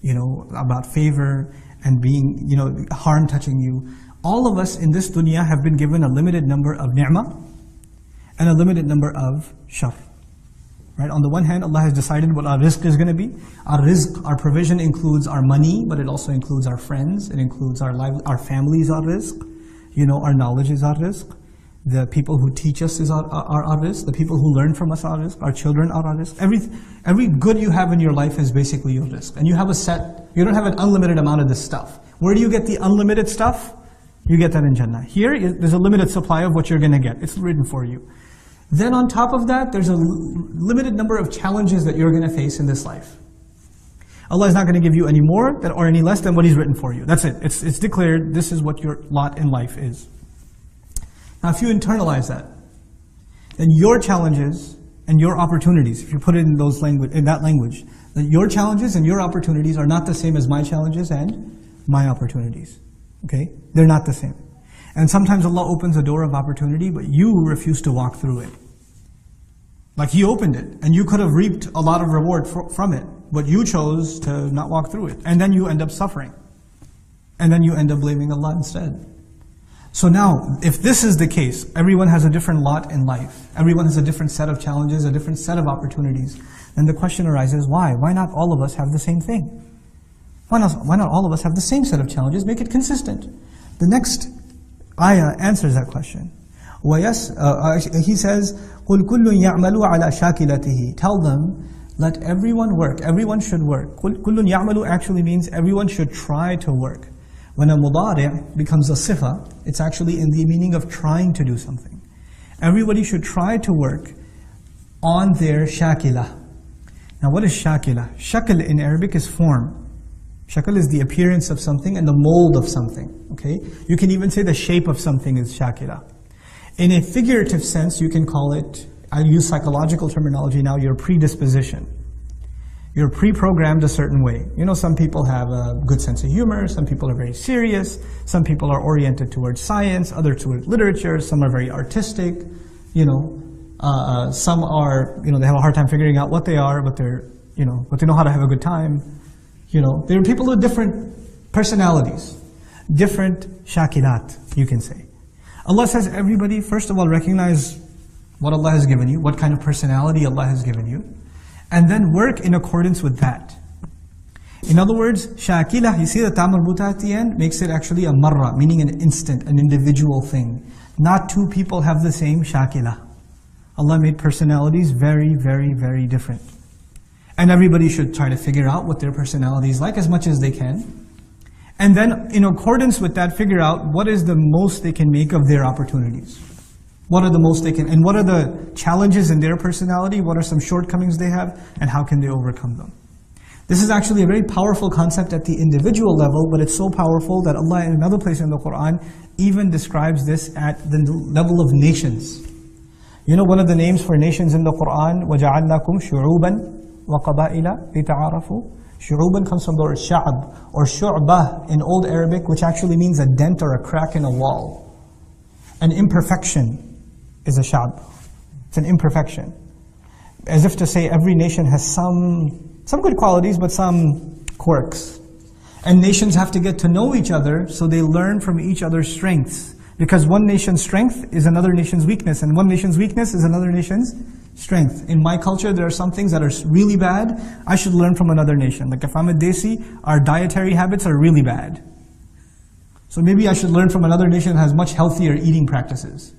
about favor and being, harm touching you. All of us in this dunya have been given a limited number of ni'mah and a limited number of shar. Right? On the one hand, Allah has decided what our rizq is going to be. Our rizq, our provision includes our money, but it also includes our friends. It includes our families, our rizq. Our knowledge is our rizq. The people who teach us is our rizq. The people who learn from us are our rizq. Our children are our rizq. Every good you have in your life is basically your rizq. And you don't have an unlimited amount of this stuff. Where do you get the unlimited stuff? You get that in Jannah. Here, there's a limited supply of what you're going to get. It's written for you. Then on top of that, there's a limited number of challenges that you're going to face in this life. Allah is not going to give you any more or any less than what He's written for you. That's it. It's declared, this is what your lot in life is. Now if you internalize that, then your challenges and your opportunities, if you put it in that language, that your challenges and your opportunities are not the same as my challenges and my opportunities. Okay? They're not the same. And sometimes Allah opens a door of opportunity, but you refuse to walk through it. Like He opened it, and you could have reaped a lot of reward from it, but you chose to not walk through it. And then you end up suffering. And then you end up blaming Allah instead. So now, if this is the case, everyone has a different lot in life. Everyone has a different set of challenges, a different set of opportunities. And the question arises, why? Why not all of us have the same thing? Why not all of us have the same set of challenges? Make it consistent. The next ayah answers that question. He says, قُلْ كُلٌّ يَعْمَلُ عَلَى شَاكِلَتِهِ. Tell them, let everyone work. Everyone should work. كُلٌّ يَعْمَلُ actually means everyone should try to work. When a mudari' becomes a sifa, it's actually in the meaning of trying to do something. Everybody should try to work on their shakila. Now what is shakila? Shakl in Arabic is form. Shakl is the appearance of something and the mold of something. Okay? You can even say the shape of something is shakila. In a figurative sense, you can call it, I'll use psychological terminology now, your predisposition. You're pre-programmed a certain way. Some people have a good sense of humor, some people are very serious, some people are oriented towards science, others towards literature, some are very artistic, some are, they have a hard time figuring out what they are, but but they know how to have a good time. There are people with different personalities, different shakilat, you can say. Allah says everybody, first of all, recognize what Allah has given you, what kind of personality Allah has given you, and then work in accordance with that. In other words, shakila, you see the ta marbuta at the end, makes it actually a marra, meaning an instant, an individual thing. Not two people have the same shakila. Allah made personalities very, very, very different. And everybody should try to figure out what their personality is like as much as they can. And then, in accordance with that, figure out what is the most they can make of their opportunities. What are the most they can, and what are the challenges in their personality, what are some shortcomings they have, and how can they overcome them. This is actually a very powerful concept at the individual level, but it's so powerful that Allah in another place in the Qur'an even describes this at the level of nations. One of the names for nations in the Qur'an, وَجَعَلْنَاكُمْ شُعُوبًا وَقَبَائِلَ لِتَعَارَفُوا. Shu'uban comes from the word sha'ab, or shu'bah in Old Arabic, which actually means a dent or a crack in a wall. An imperfection is a sha'b. It's an imperfection. As if to say every nation has some good qualities, but some quirks. And nations have to get to know each other, so they learn from each other's strengths. Because one nation's strength is another nation's weakness, and one nation's weakness is another nation's strength. In my culture, there are some things that are really bad. I should learn from another nation. Like if I'm a Desi, our dietary habits are really bad. So maybe I should learn from another nation that has much healthier eating practices.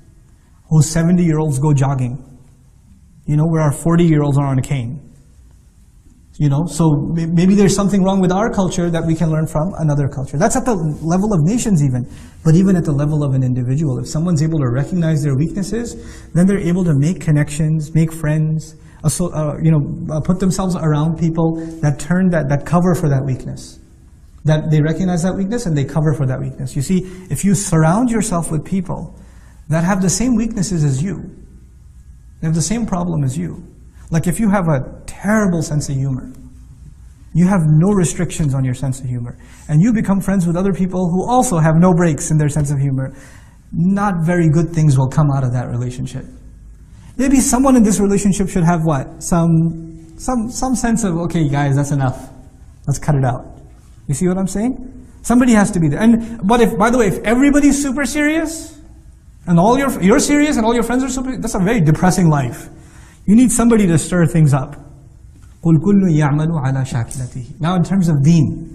Whose 70-year-olds go jogging. Where our 40-year-olds are on a cane. So maybe there's something wrong with our culture that we can learn from another culture. That's at the level of nations even. But even at the level of an individual, if someone's able to recognize their weaknesses, then they're able to make connections, make friends, put themselves around people that cover for that weakness. That they recognize that weakness and they cover for that weakness. You see, if you surround yourself with people that have the same weaknesses as you, they have the same problem as you. Like if you have a terrible sense of humor, you have no restrictions on your sense of humor, and you become friends with other people who also have no breaks in their sense of humor, not very good things will come out of that relationship. Maybe someone in this relationship should have what? Some sense of, okay guys, that's enough. Let's cut it out. You see what I'm saying? Somebody has to be there. But if, by the way, if everybody's super serious, and you're serious and all your friends are super, that's a very depressing life. You need somebody to stir things up. قُلْ كُلٌّ يَعْمَلُ عَلَى شَاكِلَتِهِ. Now in terms of deen,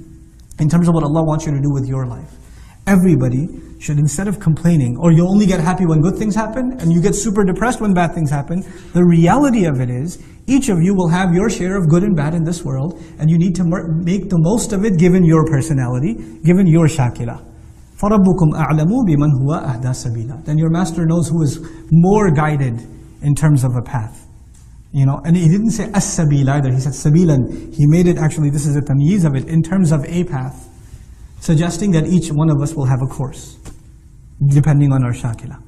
in terms of what Allah wants you to do with your life, everybody should, instead of complaining, or you only get happy when good things happen, and you get super depressed when bad things happen, the reality of it is, each of you will have your share of good and bad in this world, and you need to make the most of it given your personality, given your shakila. فَرَبُّكُمْ أَعْلَمُ بِمَنْ هُوَ أَهْدَى سَبِيلًا. Then your master knows who is more guided in terms of a path. And he didn't say as-sabil either, he said sabilan. He made it, actually, this is a tamyiz of it, in terms of a path, suggesting that each one of us will have a course, depending on our shakila.